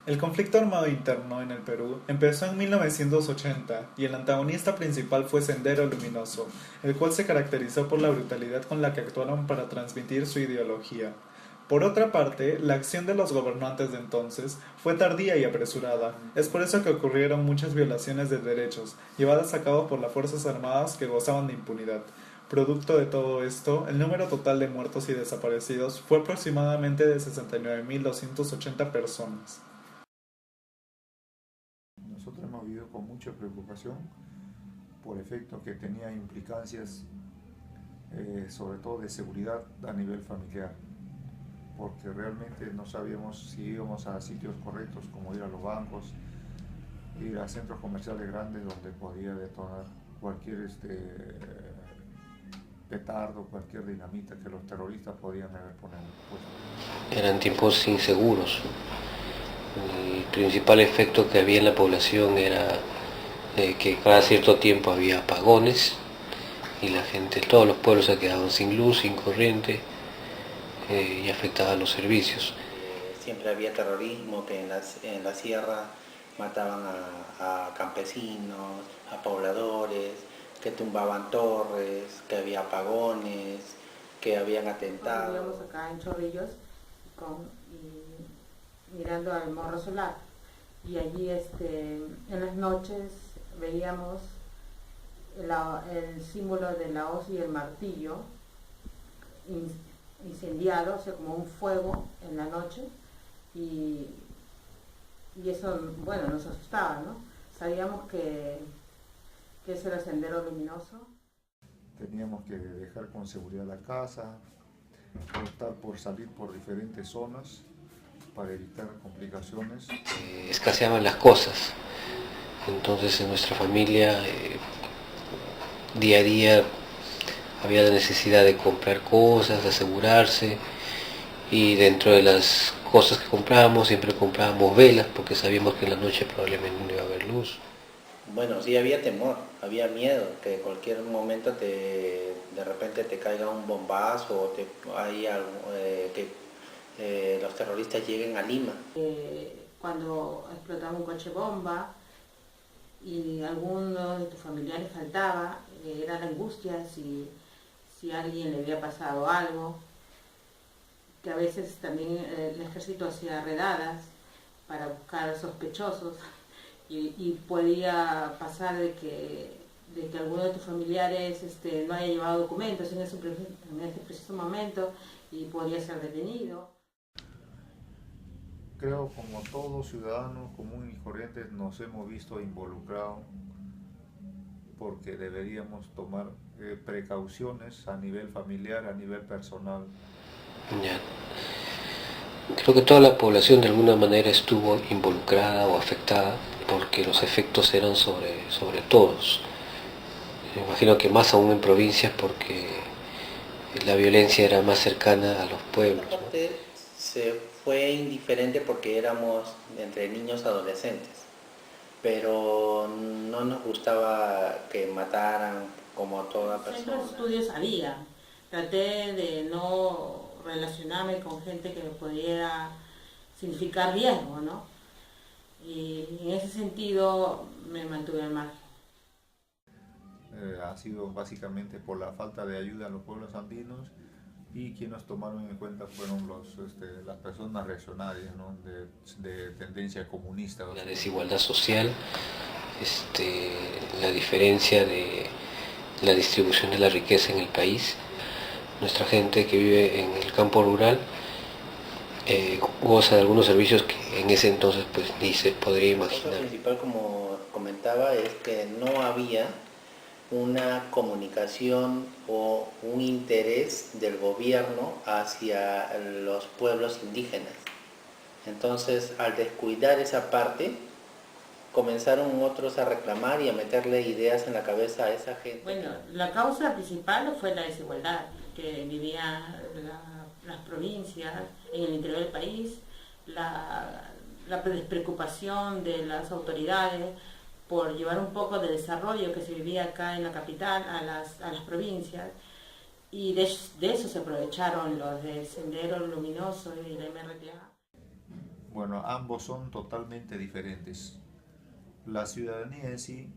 El conflicto armado interno en el Perú empezó en 1980 y el antagonista principal fue Sendero Luminoso, el cual se caracterizó por la brutalidad con la que actuaron para transmitir su ideología. Por otra parte, la acción de los gobernantes de entonces fue tardía y apresurada. Es por eso que ocurrieron muchas violaciones de derechos, llevadas a cabo por las Fuerzas Armadas que gozaban de impunidad. Producto de todo esto, el número total de muertos y desaparecidos fue aproximadamente de 69.280 personas. Nosotros hemos vivido con mucha preocupación por efecto que tenía implicancias, sobre todo de seguridad a nivel familiar, porque realmente no sabíamos si íbamos a sitios correctos como ir a los bancos, ir a centros comerciales grandes donde podía detonar cualquier petardo, cualquier dinamita que los terroristas podían haber puesto. Eran tiempos inseguros. El principal efecto que había en la población era que cada cierto tiempo había apagones y la gente, todos los pueblos se quedaban sin luz, sin corriente y afectaba los servicios. Siempre había terrorismo, que en la sierra mataban a campesinos, a pobladores, que tumbaban torres, que había apagones, que habían atentados. Vivíamos acá en Chorrillos mirando al Morro Solar y allí en las noches veíamos el símbolo de la hoz y el martillo incendiado, o sea, como un fuego en la noche y eso, bueno, nos asustaba, ¿no? Sabíamos que ese era el Sendero Luminoso. Teníamos que dejar con seguridad la casa, optar por salir por diferentes zonas para evitar complicaciones. Escaseaban las cosas, entonces en nuestra familia día a día había la necesidad de comprar cosas, de asegurarse, y dentro de las cosas que comprábamos siempre comprábamos velas porque sabíamos que en la noche probablemente no iba a haber luz. Bueno, sí había temor, había miedo, que en cualquier momento de repente te caiga un bombazo o que los terroristas lleguen a Lima. Cuando explotaba un coche bomba y alguno de tus familiares faltaba, era la angustia si a alguien le había pasado algo, que a veces también el ejército hacía redadas para buscar sospechosos y podía pasar de que alguno de tus familiares no haya llevado documentos en ese preciso momento y podía ser detenido. Creo, como todos ciudadanos comunes y corrientes, nos hemos visto involucrados porque deberíamos tomar precauciones a nivel familiar, a nivel personal. Ya. Creo que toda la población de alguna manera estuvo involucrada o afectada porque los efectos eran sobre todos. Me imagino que más aún en provincias porque la violencia era más cercana a los pueblos, ¿no? Se fue indiferente porque éramos entre niños adolescentes, pero no nos gustaba que mataran como a toda persona. Centros de estudios había. Traté de no relacionarme con gente que me pudiera significar riesgo, ¿no? Y en ese sentido me mantuve al margen. Ha sido básicamente por la falta de ayuda a los pueblos andinos, y quienes tomaron en cuenta fueron las personas reaccionarias, ¿no? de tendencia comunista. La desigualdad social, la diferencia de la distribución de la riqueza en el país. Nuestra gente que vive en el campo rural goza de algunos servicios que en ese entonces pues ni se podría imaginar. Lo principal, como comentaba, es que no había una comunicación o un interés del gobierno hacia los pueblos indígenas. Entonces, al descuidar esa parte, comenzaron otros a reclamar y a meterle ideas en la cabeza a esa gente. Bueno, la causa principal fue la desigualdad que vivían las provincias en el interior del país, la despreocupación de las autoridades por llevar un poco de desarrollo que se vivía acá en la capital a las provincias, y de eso se aprovecharon los del Sendero Luminoso y la MRTA. Bueno, ambos son totalmente diferentes. La ciudadanía en sí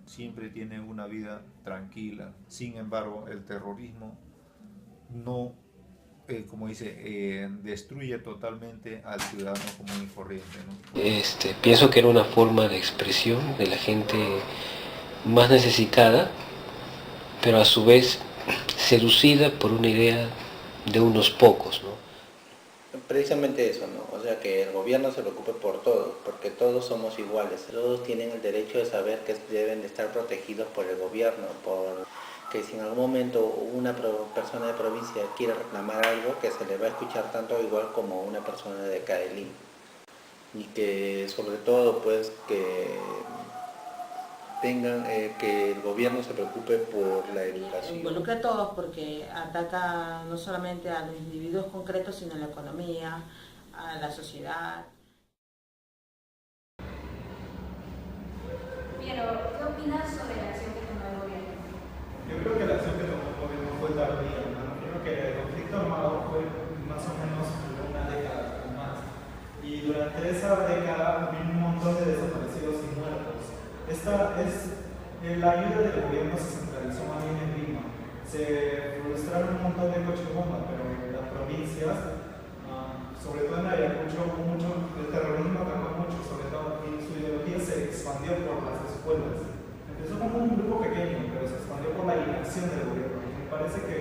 siempre tiene una vida tranquila. Sin embargo, el terrorismo no, como dice, destruye totalmente al ciudadano común y corriente, ¿no? Pienso que era una forma de expresión de la gente más necesitada, pero a su vez seducida por una idea de unos pocos, ¿no? Precisamente eso, ¿no? O sea, que el gobierno se preocupe por todos, porque todos somos iguales. Todos tienen el derecho de saber que deben de estar protegidos por el gobierno, que si en algún momento una persona de provincia quiere reclamar algo, que se le va a escuchar tanto igual como una persona de acá de Lima. Y que sobre todo, pues, que tengan, que el gobierno se preocupe por la educación. Involucra a todos porque ataca no solamente a los individuos concretos, sino a la economía, a la sociedad. Pero, ¿qué opinas sobre la acción que tomó el gobierno? Yo creo que la acción que tomó el gobierno fue tardía, ¿no? Creo que el conflicto armado fue más o menos una década o más. Y durante esa década hubo un montón de desaparecidos y muertos. La ayuda del gobierno se centralizó más bien en Lima. Se frustraron un montón de coches bomba, pero en las provincias, sobre todo en Ayacucho, el terrorismo atacó mucho, sobre todo, y su ideología se expandió por las escuelas. Empezó como un grupo pequeño, pero se expandió por la inacción del gobierno. Me parece que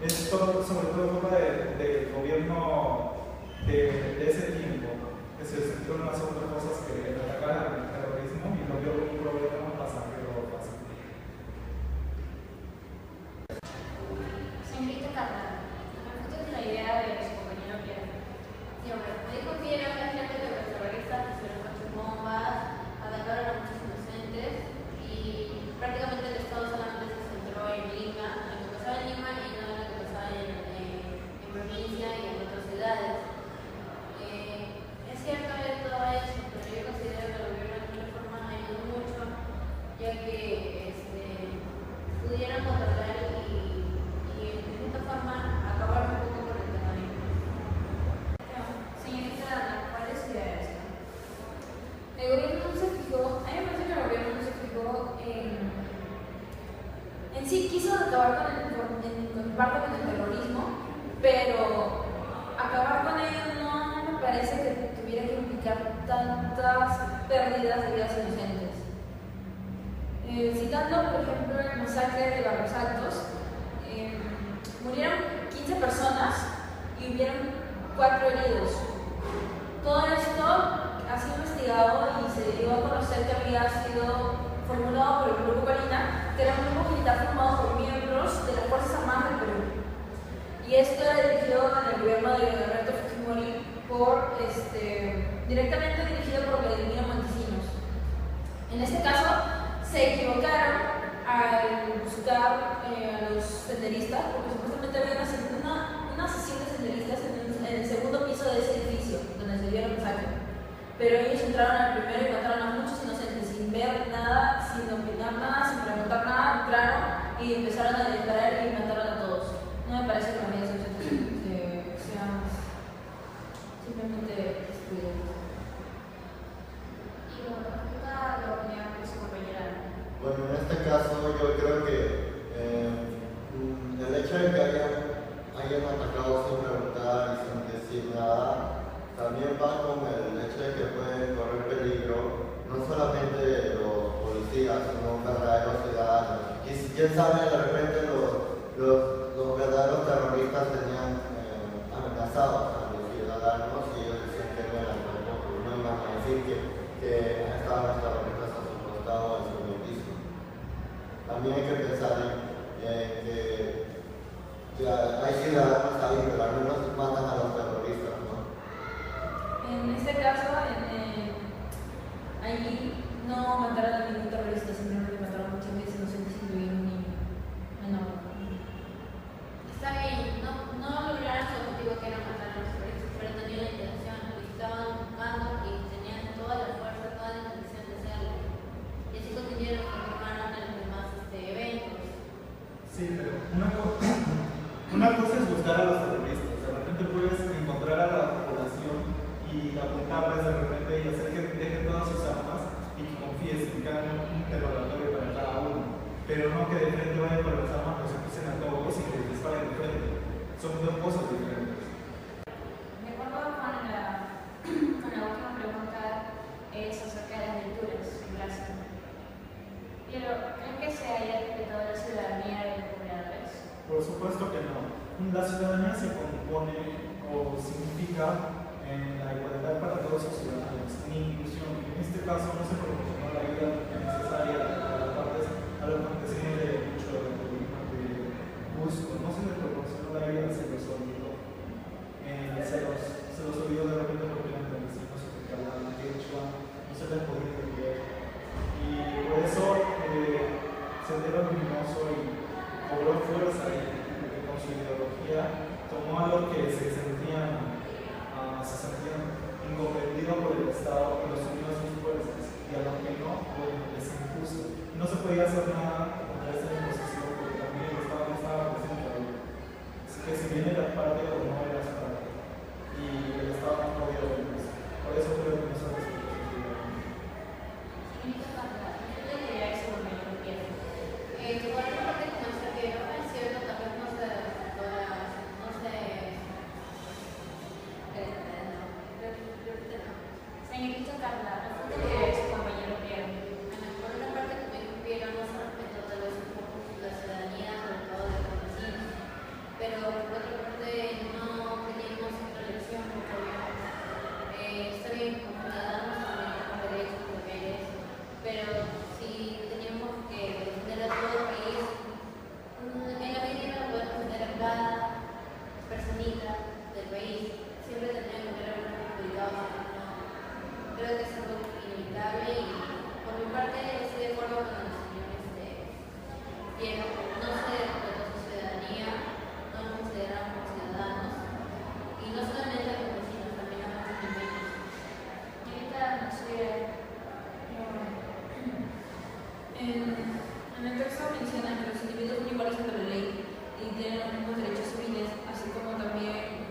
es todo, sobre todo culpa del gobierno de ese tiempo, que se centró en las otras cosas que atacar el terrorismo y lo vio como un problema pasajero fácil. Señorita Carla, me gusta la idea de su compañero Pierre. Me dijo que era una gente de los terroristas que hicieron coches bombas, atacaron a muchos inocentes y prácticamente el Estado solamente se centró en Lima, en lo que pasaba en Lima y no en lo que pasaba en provincia y en otras ciudades. Es cierto todo eso, pero yo considero que el gobierno de alguna forma ayudó mucho, ya que pudieron controlar y de cierta forma acabar un poco con el terrorismo. Señorita Ana, ¿cuál es su idea de esto? El gobierno no se fijó, a mí me parece que el gobierno no se fijó en sí, quiso acabar con parte con el terrorismo, pero acabar con ello no me parece que tuviera que implicar tantas pérdidas de vidas inocentes. Citando, por ejemplo, el masacre de Barros Altos, murieron 15 personas y hubieron 4 heridos. Todo esto ha sido investigado y se dio a conocer que había sido formulado por el Grupo Colina, que era un grupo militar formado por miembros de las Fuerzas Armadas del Perú. Y esto era dirigido en el gobierno de Alberto Fujimori, directamente dirigido por Vladimiro Montesinos. En este caso, se equivocaron al buscar a los senderistas, porque supuestamente había una sesión de senderistas en el segundo piso de ese edificio, donde se dio el masacre. Pero ellos entraron al primero y mataron a muchos inocentes, sin ver nada, sin opinar nada, sin preguntar nada, entraron y empezaron a disparar y mataron a todos. No me parece que las medidas sean simplemente excluyentes. Y con respecto a la opinión de su compañera. Bueno, en este caso yo creo que el hecho de que hayan atacado sin preguntar y sin decir nada, también va con el hecho de que pueden correr peligro no solamente los policías, sino verdaderos ciudadanos. Y quién sabe, de repente los verdaderos terroristas tenían amenazados a los ciudadanos y ellos decían que no eran tampoco, no iban a decir que estaban los terroristas a su costado en su mismo. También hay que pensar en que hay ciudadanos ahí, pero al menos matan a los terroristas, ¿no? En este caso, allí no mataron a ningún terrorista, simplemente mataron a muchas veces inocentes, incluyendo un niño menor. Está bien, no lograron su objetivo que era matar a los terroristas, pero tenían la intención, lo estaban buscando y tenían toda la fuerza, toda la intención de hacerlo. Y así continuaron y continuaron en los demás eventos. Sí, pero una cosa es buscar a los terroristas. De repente puedes encontrar a la población y apuntar La ciudadanía se compone o significa la igualdad para todos los ciudadanos, en inclusión. En este caso no se proporcionó la ayuda necesaria a las partes a los campesinos de Lucho, de Cusco, no se les proporcionó la ayuda, se los olvidó. Se los olvidó de repente porque eran campesinos o porque hablaban quechua, no se les podía entender. Y por eso Sendero Luminoso cobró fuerza y con su ideología tomó a los que se sentían incomprendidos por el Estado, pero los unió a sus fuerzas, y a los que no, bueno, les impuso. No se podía hacer nada contra esa imposición porque también el Estado no estaba presente ahí. Así que si bien era parte o no era parte, y el Estado no podía ver eso. Por eso creo que no se respetó su ciudadanía. Señorita Carla, ¿usted qué es, compañero Pierre? Por una parte, como dijo Pierre, no se respetó tal vez un poco la ciudadanía, sobre todo de los campesinos, pero por otra parte no teníamos otra elección porque está bien, como ciudadanos también tenemos derechos y deberes, pero si teníamos que defender a todo el país, en la medida no podemos defender a cada personita del país, siempre tendríamos que ver algunos perjudicados. Creo que es algo inevitable y por mi parte estoy de acuerdo con los señores Piero. No se respetó su ciudadanía, no nos consideramos como ciudadanos y no solamente a los vecinos, también a los niños. Señorita, no sé, en el texto menciona que los individuos son iguales ante la ley y tienen los mismos derechos civiles, así como también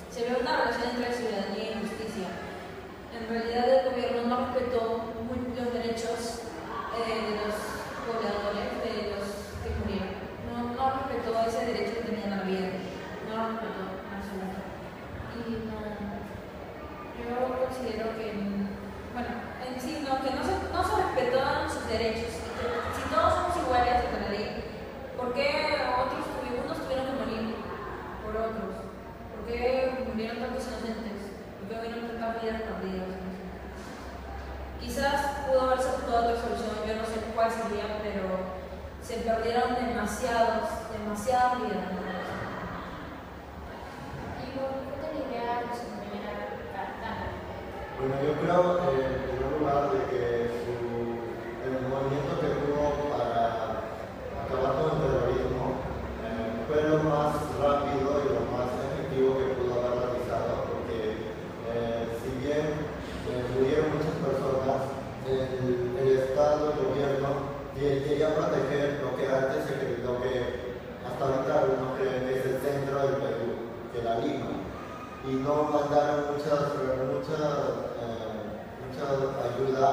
se ve una relación entre ciudadanía y justicia. En realidad el gobierno no respetó los derechos de los pobladores, de los que murieron. No respetó ese derecho que tenían a la vida. No lo respetó en absoluto. Y yo considero que, bueno, en sí, que no se respetaron sus derechos. Y que si todos somos iguales ante la ley, ¿por qué unos tuvieron que morir por otros? ¿Por qué murieron tantos inocentes? ¿Por qué hubieron tantas vidas perdidas? Quizás pudo haberse optado otra solución, yo no sé cuál sería, pero se perdieron demasiadas vidas. ¿Y por qué te diría que su primera carta? Bueno, yo creo, en primer lugar, de que el movimiento que tuvo para acabar con el terrorismo fue lo más rápido y lo más efectivo que pudo haber realizado, porque si bien murieron muchas personas, el Estado, el gobierno, quería proteger lo que antes, lo que hasta ahorita algunos creen que es el centro del Perú, que la Lima, y no mandaron mucha ayuda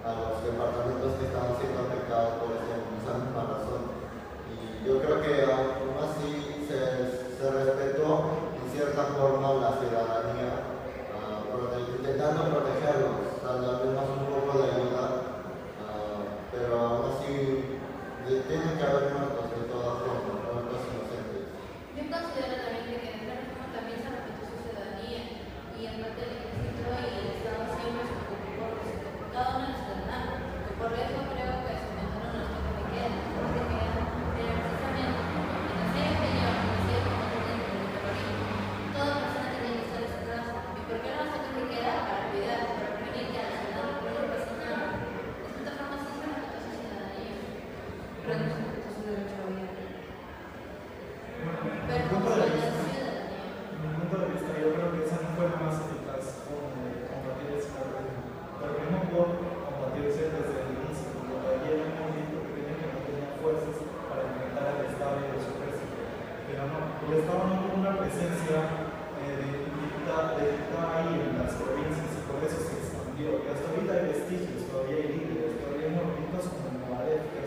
a los departamentos que estaban siendo afectados por esa misma razón. Y yo creo que aún así se respetó en cierta forma la ciudadanía, intentando protegerlos, dando al menos un poco de ayuda, pero aún así tienen que haber muertos de todas formas, muertos inocentes. Yo considero también que en esta reforma también se respetó su ciudadanía y en parte el ejército y el Estado siempre se preocupó por cada uno de los ciudadanos, que por eso creo que se aumentaron los toques de queda, porque precisamente en la serie que llevan, en la serie que no tienen el terrorismo, toda persona tenía que estar en su casa. ¿Y por qué no los toques de queda? Para cuidar, para prevenir que a la ciudad no le pase nada. De esta forma sí se respetó su ciudadanía. Pero no se respetó su derecho a la vida. Pero Mi como punto la de ciudadanía. vista, yo creo que esa no fue la más eficaz combatir ese terrorismo. Pero no por combatirse desde el inicio, porque todavía era un movimiento pequeño que no tenía fuerzas para enfrentar al Estado y a su ejército. Pero no, el Estado no tuvo una presencia directa ahí en las provincias y por eso se expandió. Y hasta ahorita hay vestigios, todavía hay líderes, todavía hay movimientos como Movadef, que